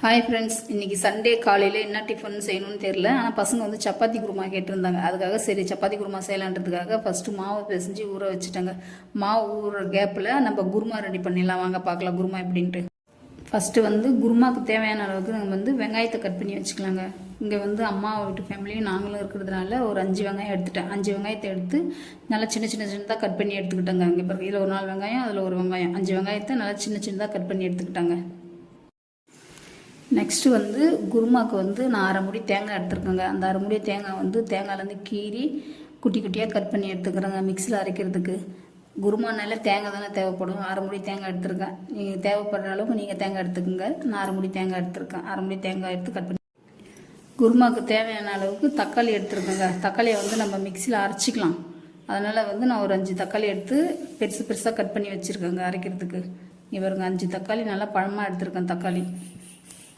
Hi friends, இன்றைக்கி Sunday காலையில் என்ன டிஃபன் செய்யணும்னு தெரில. ஆனால் பசங்க வந்து சப்பாத்தி குருமா கேட்டிருந்தாங்க. அதுக்காக சரி சப்பாத்தி குருமா செய்யலான்றதுக்காக ஃபஸ்ட்டு மாவு பிசைஞ்சு ஊற வச்சுட்டாங்க. மாவு ஊற கேப்பில் நம்ம குருமா ரெடி பண்ணிடலாம். வாங்க பார்க்கலாம் குருமா எப்படின்ட்டு. ஃபஸ்ட்டு வந்து குருமாவுக்கு தேவையான அளவுக்கு நம்ம வந்து வெங்காயத்தை கட் பண்ணி வச்சுக்கலாங்க. இங்கே வந்து அம்மா வீட்டு ஃபேமிலியும் நாங்களும் இருக்கிறதுனால ஒரு 5 வெங்காயம் எடுத்துட்டேன். 5 வெங்காயத்தை எடுத்து நல்லா சின்னதாக கட் பண்ணி எடுத்துக்கிட்டாங்க. இங்கே பிறகு இதில் ஒரு 4 வெங்காயம், அதில் ஒரு வெங்காயம், 5 வெங்காயத்தை நல்லா சின்னதாக கட் பண்ணி எடுத்துக்கிட்டாங்க. நெக்ஸ்ட்டு வந்து குருமாவுக்கு வந்து நான் 1/2 மூடி தேங்காய் எடுத்துருக்கேங்க. அந்த 1/2 மூடி தேங்காய் வந்து தேங்காயிலேருந்து கீறி குட்டி குட்டியாக கட் பண்ணி எடுத்துக்கிறேங்க மிக்சியில் அரைக்கிறதுக்கு. குருமானால தேங்காய் தானே தேவைப்படும். 1/2 மூடி தேங்காய் எடுத்துருக்கேன். நீங்கள் தேவைப்படுற அளவுக்கு நீங்கள் தேங்காய் எடுத்துக்கோங்க. நான் 1/2 மூடி தேங்காய் எடுத்துருக்கேன். 1/2 மூடி தேங்காய் எடுத்து கட் பண்ணி குருமாவுக்கு தேவையான அளவுக்கு தக்காளி எடுத்துருக்கேங்க. தக்காளியை வந்து நம்ம மிக்சியில் அரைச்சிக்கலாம். அதனால் வந்து நான் ஒரு 5 தக்காளி எடுத்து பெருசாக கட் பண்ணி வச்சுருக்கேங்க அரைக்கிறதுக்கு. இவருங்க 5 தக்காளி நல்லா பழமாக எடுத்துருக்கேன். தக்காளி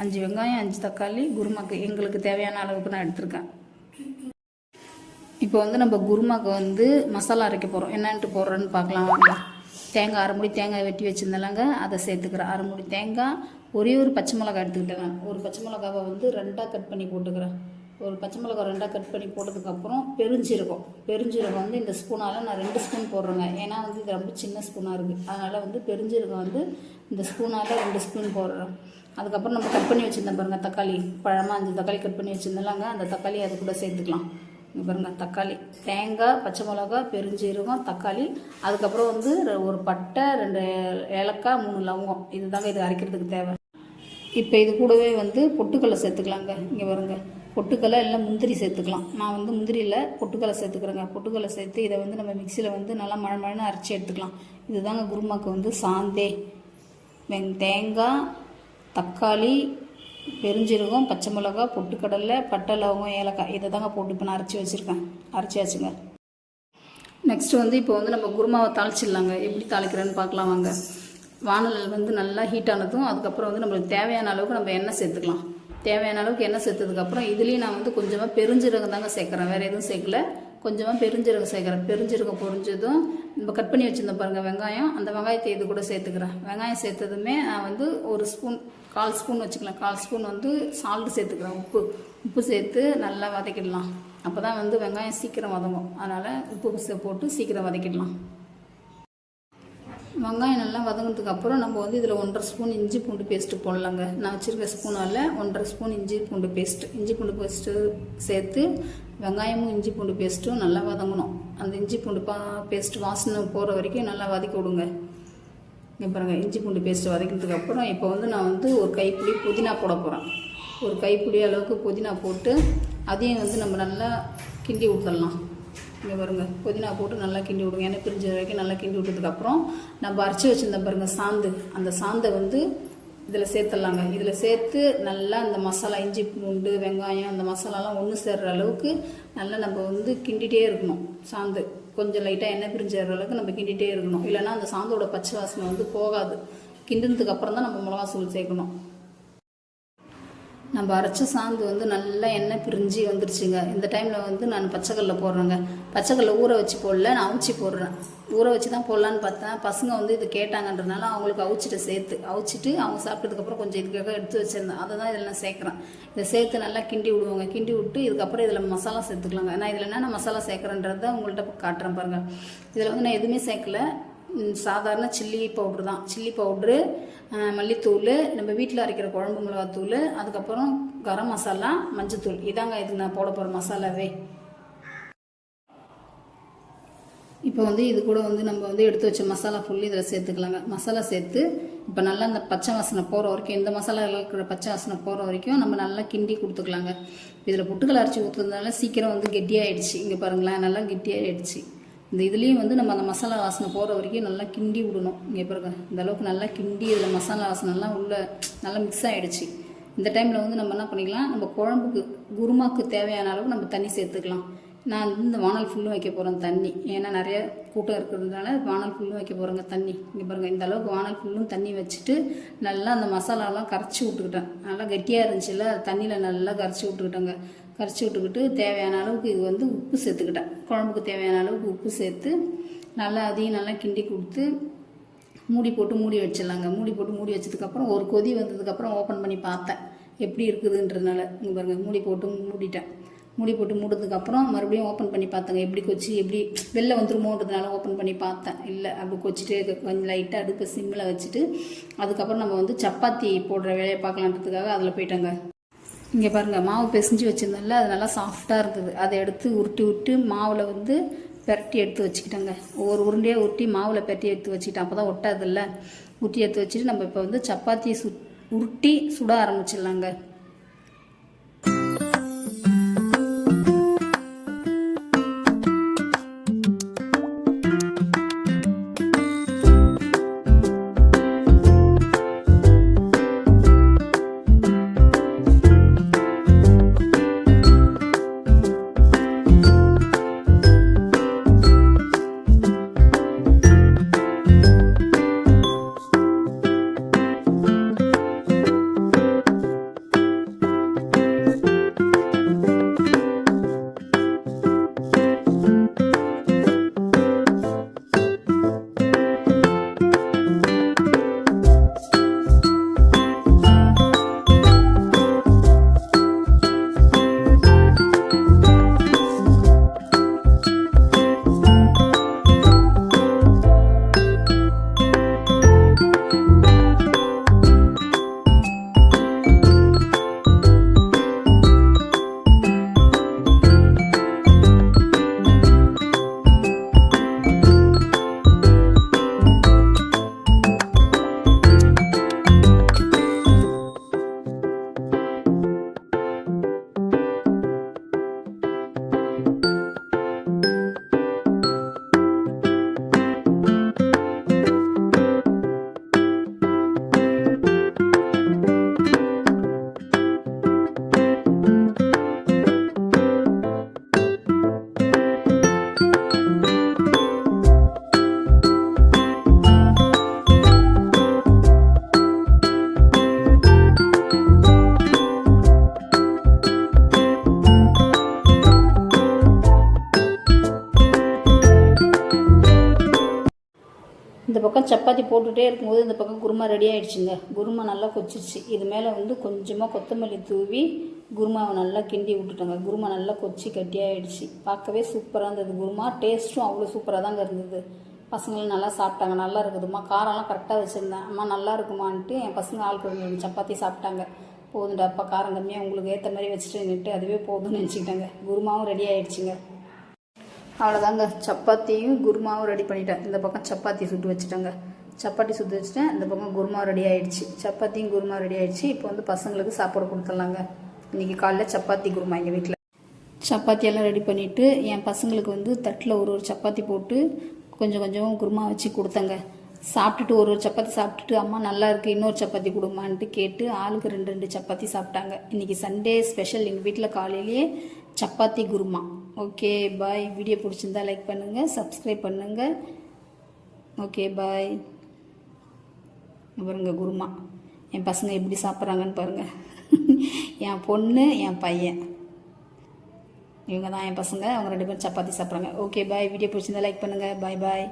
5 வெங்காயம், 5 தக்காளி குருமாக்கு எங்களுக்கு தேவையான அளவுக்கு நான் எடுத்திருக்கேன். இப்போ வந்து நம்ம குருமாக்கு வந்து மசாலா அரைக்க போகிறோம். என்னன்ட்டு போடுறோன்னு பார்க்கலாம் வாங்க. தேங்காய் 1/2 மூடி தேங்காய் வெட்டி வச்சுருந்தாங்க, அதை சேர்த்துக்கிறேன். 1/2 மூடி தேங்காய், ஒரே ஒரு பச்சை மிளகாய் எடுத்துக்கிட்டேன். ஒரு பச்சை மிளகாவை வந்து 2ஆக கட் பண்ணி போட்டுக்கிறேன். ஒரு பச்சை மிளகாய் 2ஆக கட் பண்ணி போட்டதுக்கப்புறம் பெருஞ்சீரகம் வந்து இந்த ஸ்பூனால் நான் 2 ஸ்பூன் போடுறேங்க. ஏன்னா வந்து இது ரொம்ப சின்ன ஸ்பூனாக இருக்குது. அதனால் வந்து பெருஞ்சீரகம் வந்து இந்த ஸ்பூனால் 2 ஸ்பூன் போடுறேன். அதுக்கப்புறம் நம்ம கட் பண்ணி வச்சுருந்தேன் பாருங்கள் தக்காளி, பழமாக 5 தக்காளி கட் பண்ணி வச்சுருந்தாங்க. அந்த தக்காளி அது கூட சேர்த்துக்கலாம். இங்கே பாருங்கள் தக்காளி, தேங்காய், பச்சை மிளகா, பெருஞ்சீரகம், தக்காளி, அதுக்கப்புறம் வந்து ஒரு பட்டை, 2 ஏலக்காய், 3 லவங்கம். இதுதாங்க இது அரைக்கிறதுக்கு தேவை. இப்போ இது கூடவே வந்து பொட்டுக்கடலை சேர்த்துக்கலாங்க. இங்கே பாருங்க பொட்டுக்கடலை இல்லை முந்திரி சேர்த்துக்கலாம். நான் வந்து முந்திரியில் பொட்டுக்கடலை சேர்த்துக்கிறேங்க. பொட்டுக்கடலை சேர்த்து இதை வந்து நம்ம மிக்சியில் வந்து நல்லா மழை அரைச்சி எடுத்துக்கலாம். இதுதாங்க குருமாக்கு வந்து சாந்தே. தேங்காய், தக்காளி, பெருஞ்சீரகம், பச்சை மிளகா, பொட்டுக்கடலை, பட்டை, லவங்கம், ஏலக்காய், இதை தாங்க போட்டு இப்போ நான் அரைச்சியாச்சுங்க. நெக்ஸ்ட்டு வந்து இப்போ வந்து நம்ம குருமாவை தாளிச்சிடலாங்க. எப்படி தாளிக்கிறேன்னு பார்க்கலாம் வாங்க. வானல் வந்து நல்லா ஹீட் ஆனதும் அதுக்கப்புறம் வந்து நம்மளுக்கு தேவையான அளவுக்கு நம்ம எண்ணெய் சேர்த்துக்கலாம். தேவையான அளவுக்கு எண்ணெய் சேர்த்ததுக்கப்புறம் இதுலேயும் நான் வந்து கொஞ்சமாக பெருஞ்சீரகம் தாங்க சேர்க்குறேன். வேறு எதுவும் சேர்க்கல. கொஞ்சமாக பெருஞ்சீரகம் சேர்க்குறேன். பெருஞ்சீரகம் பொரிஞ்சதும் நம்ம கட் பண்ணி வச்சுருந்தோம் பாருங்கள் வெங்காயம், அந்த வெங்காயத்தை இது கூட சேர்த்துக்கிறேன். வெங்காயம் சேர்த்ததுமே நான் வந்து ஒரு ஸ்பூன், 1/4 ஸ்பூன் வச்சுக்கலாம். 1/4 ஸ்பூன் வந்து சால்ட்டு சேர்த்துக்கிறேன். உப்பு சேர்த்து நல்லா வதக்கிடலாம். அப்போ தான் வந்து வெங்காயம் சீக்கிரம் வதங்கும். அதனால் உப்பு போட்டு சீக்கிரம் வதக்கிடலாம். வெங்காயம் நல்லா வதங்கினதுக்கப்புறம் நம்ம வந்து இதில் 1/2 ஸ்பூன் இஞ்சி பூண்டு பேஸ்ட்டு போடலாங்க. நான் வச்சுருக்க ஸ்பூனால் 1/2 ஸ்பூன் இஞ்சி பூண்டு பேஸ்ட்டு சேர்த்து வெங்காயமும் இஞ்சி பூண்டு பேஸ்ட்டும் நல்லா வதங்கணும். அந்த இஞ்சி பூண்டு பேஸ்ட்டு வாசனை போகிற வரைக்கும் நல்லா வதக்கி விடுங்க. இங்கே பாருங்கள் இஞ்சி பூண்டு பேஸ்ட்டு வதக்கினதுக்கப்புறம் இப்போ வந்து நான் வந்து ஒரு கைப்பிடி புதினா போட போகிறேன். ஒரு கைப்பிடி அளவுக்கு புதினா போட்டு அதையும் வந்து நம்ம நல்லா கிண்டி விட்டுடலாம். இங்கே பாருங்க புதினா போட்டு நல்லா கிண்டி விடுங்க. எண்ணெய் பிரிஞ்ச வரைக்கும் நல்லா கிண்டி விட்டதுக்கப்புறம் நம்ம அரைச்சி வச்சுருந்த பாருங்கள் சாந்து, அந்த சாந்தை வந்து இதில் சேர்த்துடலாங்க. இதில் சேர்த்து நல்லா அந்த மசாலா, இஞ்சி பூண்டு வெங்காயம், அந்த மசாலாலாம் ஒன்று சேர்கிற அளவுக்கு நல்லா நம்ம வந்து கிண்டிகிட்டே இருக்கணும். சாந்து கொஞ்சம் லைட்டாக எண்ணெய் பிரிஞ்ச அளவுக்கு நம்ம கிண்டிகிட்டே இருக்கணும். இல்லைன்னா அந்த சாந்தோட பச்சை வாசனை வந்து போகாது. கிண்டினதுக்கு அப்புறம் தான் நம்ம மிளகாத்தூள் சேர்க்கணும். நம்ம அரைச்ச சாந்து வந்து நல்லா எண்ணெய் பிரிஞ்சு வந்துருச்சுங்க. இந்த டைமில் வந்து நான் பச்சைக்கல்ல போடுறேங்க. பச்சைக்கல்ல ஊற வச்சு போடல, நான் அவிச்சி போடுறேன். ஊற வச்சு தான் போடலான்னு பார்த்தேன். பசங்க வந்து இது கேட்டாங்கன்றதுனால அவங்களுக்கு அவிச்சிட்டு அவங்க சாப்பிட்டதுக்கப்புறம் கொஞ்சம் இதுக்காக எடுத்து வச்சுருந்தேன். அதை தான் இதில் நான் சேர்க்குறேன். இதை சேர்த்து நல்லா கிண்டி விடுவோங்க. கிண்டி விட்டு இதுக்கப்புறம் இதில் மசாலா சேர்த்துக்கலாங்க. நான் இதில் என்னென்ன மசாலா சேர்க்குறேன்றதை உங்கள்கிட்ட காட்டுறேன் பாருங்கள். இதில் வந்து நான் எதுவுமே சேர்க்கல. சாதாரண சில்லி பவுட்ரு தான். சில்லி பவுட்ரு, மல்லித்தூள், நம்ம வீட்டில் அரைக்கிற குழம்பு மிளகாத்தூள், அதுக்கப்புறம் கரம் மசாலா, மஞ்சத்தூள், இதாங்க இதுக்கு நான் போட போகிற மசாலாவே. இப்போ வந்து இது கூட வந்து நம்ம வந்து எடுத்து வச்ச மசாலா ஃபுல்லி இதில் சேர்த்துக்கலாங்க. மசாலா சேர்த்து இப்போ நல்லா அந்த பச்சை வாசனை போகிற வரைக்கும், இந்த மசாலாவில் இருக்கிற பச்சை வாசனை போகிற வரைக்கும் நம்ம நல்லா கிண்டி கொடுத்துக்கலாங்க. இதில் பொட்டுக்கடலை அரைச்சி ஊற்றுறதுனால சீக்கிரம் வந்து கெட்டியாகிடுச்சு. இங்கே பாருங்களேன் நல்லா கெட்டியாகிடுச்சு. இந்த இதுலேயும் வந்து நம்ம அந்த மசாலா வாசனை போகிற வரைக்கும் நல்லா கிண்டி விடணும். இங்கே பாருங்க இந்த அளவுக்கு நல்லா கிண்டி இதில் மசாலா வாசனைலாம் உள்ள நல்லா மிக்ஸ் ஆகிடுச்சு. இந்த டைமில் வந்து நம்ம என்ன பண்ணிக்கலாம், நம்ம குழம்புக்கு குருமாக்கு தேவையான அளவுக்கு நம்ம தண்ணி சேர்த்துக்கலாம். நான் வந்து இந்த வானல் ஃபுல்லும் வைக்க போகிறேன் தண்ணி. ஏன்னா நிறைய கூட்டம் இருக்கிறதுனால வானல் ஃபுல்லும் வைக்க போகிறேங்க தண்ணி. இங்கே பாருங்கள் இந்த அளவுக்கு வானல் ஃபுல்லும் தண்ணி வச்சுட்டு நல்லா அந்த மசாலாலாம் கரைச்சி விட்டுக்கிட்டேன். நல்லா கெட்டியாக இருந்துச்சுல்ல, தண்ணியில் நல்லா கரைச்சி விட்டுக்கிட்டு தேவையான அளவுக்கு இது வந்து உப்பு சேர்த்துக்கிட்டேன். குழம்புக்கு தேவையான அளவுக்கு உப்பு சேர்த்து நல்லா அதையும் நல்லா கிண்டி கொடுத்து மூடி போட்டு மூடி வச்சிடலாங்க. மூடி போட்டு மூடி வச்சதுக்கப்புறம் ஒரு கொதி வந்ததுக்கப்புறம் ஓப்பன் பண்ணி பார்த்தேன். எப்படி இருக்குதுன்றதுனால. இங்கே பாருங்கள், மூடி போட்டு மூடிட்டேன். மூடி போட்டு மூடுறதுக்கப்புறம் மறுபடியும் ஓப்பன் பண்ணி பார்த்தேங்க. எப்படி கொச்சி எப்படி வெளில வந்துருமோன்றதுனால ஓப்பன் பண்ணி பார்த்தேன். இல்லை, அப்படி கொச்சிட்டு கொஞ்சம் லைட்டாக அடுப்பு சிம்மில் வச்சுட்டு அதுக்கப்புறம் நம்ம வந்து சப்பாத்தி போடுற வேலையை பார்க்கலான்றதுக்காக அதில் போயிட்டேங்க. இங்கே பாருங்கள், மாவு பிசைஞ்சு வச்சுருந்தோம்ல, அது நல்லா சாஃப்டாக இருந்தது. அதை எடுத்து உருட்டி விட்டு மாவில் வந்து பெரட்டி எடுத்து வச்சுக்கிட்டேங்க. ஒவ்வொரு உருண்டையாக உருட்டி மாவில் பெரட்டி எடுத்து வச்சுக்கிட்டேன். அப்போ தான் ஒட்டாதில்ல. உருட்டி எடுத்து வச்சுட்டு நம்ம இப்போ வந்து சப்பாத்தி உருட்டி சுட ஆரம்பிச்சிடலாங்க. இந்த பக்கம் சப்பாத்தி போட்டுகிட்டே இருக்கும்போது இந்த பக்கம் குருமா ரெடி ஆகிடுச்சுங்க. குருமா நல்லா கொச்சிருச்சு. இது மேலே வந்து கொஞ்சமாக கொத்தமல்லி தூவி குருமாவை நல்லா கிண்டி விட்டுட்டோங்க. குருமா நல்லா கொச்சி கட்டியாகிடுச்சு. பார்க்கவே சூப்பராக இருந்தது. குருமா டேஸ்ட்டும் அவ்வளோ சூப்பராக தாங்க இருந்தது. பசங்களும் நல்லா சாப்பிட்டாங்க. நல்லா இருக்குதுமா, காரம்லாம் கரெக்டாக வச்சுருந்தேன். அம்மா நல்லா இருக்குமான்ட்டு என் பசங்க ஆளுக்கு 2 சப்பாத்தி சாப்பிட்டாங்க. போதுண்டா அப்பா, காரம் கம்மியாக உங்களுக்கு ஏற்ற மாதிரி வச்சுட்டு அதுவே போதும்னு நினச்சிக்கிட்டாங்க. குருமாவும் ரெடி ஆகிடுச்சிங்க. அவ்வளோதாங்க, சப்பாத்தியும் குருமாவும் ரெடி பண்ணிட்டேன். இந்த பக்கம் சப்பாத்தி சுட்டு வச்சுட்டேங்க. சப்பாத்தி சுட்டு வச்சுட்டேன். இந்த பக்கம் குருமா ரெடி ஆகிடுச்சு. சப்பாத்தியும் குருமா ரெடி ஆகிடுச்சு. இப்போ வந்து பசங்களுக்கு சாப்பாடு கொடுத்துடலாங்க. இன்றைக்கி காலைல சப்பாத்தி குருமா எங்கள் வீட்டில். சப்பாத்தியெல்லாம் ரெடி பண்ணிவிட்டு என் பசங்களுக்கு வந்து தட்டில் ஒரு சப்பாத்தி போட்டு கொஞ்சம் கொஞ்சம் குருமா வச்சு கொடுத்தேங்க. சாப்பிட்டுட்டு ஒரு சப்பாத்தி சாப்பிட்டுட்டு அம்மா நல்லா இருக்குது இன்னொரு சப்பாத்தி கொடுமான்ட்டு கேட்டு ஆளுக்கு 2 சப்பாத்தி சாப்பிட்டாங்க. இன்றைக்கி சண்டே ஸ்பெஷல் எங்கள் வீட்டில் காலையிலேயே chapati kurma. Okay bye. Video பிடிச்சிருந்தா லைக் பண்ணுங்கள், சப்ஸ்கிரைப் பண்ணுங்கள். Okay bye. பாருங்க குருமா என் பசங்க எப்படி சாப்பிட்றாங்கன்னு பாருங்கள். என் பொண்ணு என் பையன் இவங்க தான் என் பசங்க. அவங்க 2 பேரும் சப்பாத்தி சாப்பிட்றாங்க. Okay bye. வீடியோ பிடிச்சிருந்தா லைக் பண்ணுங்கள். பாய் பாய்.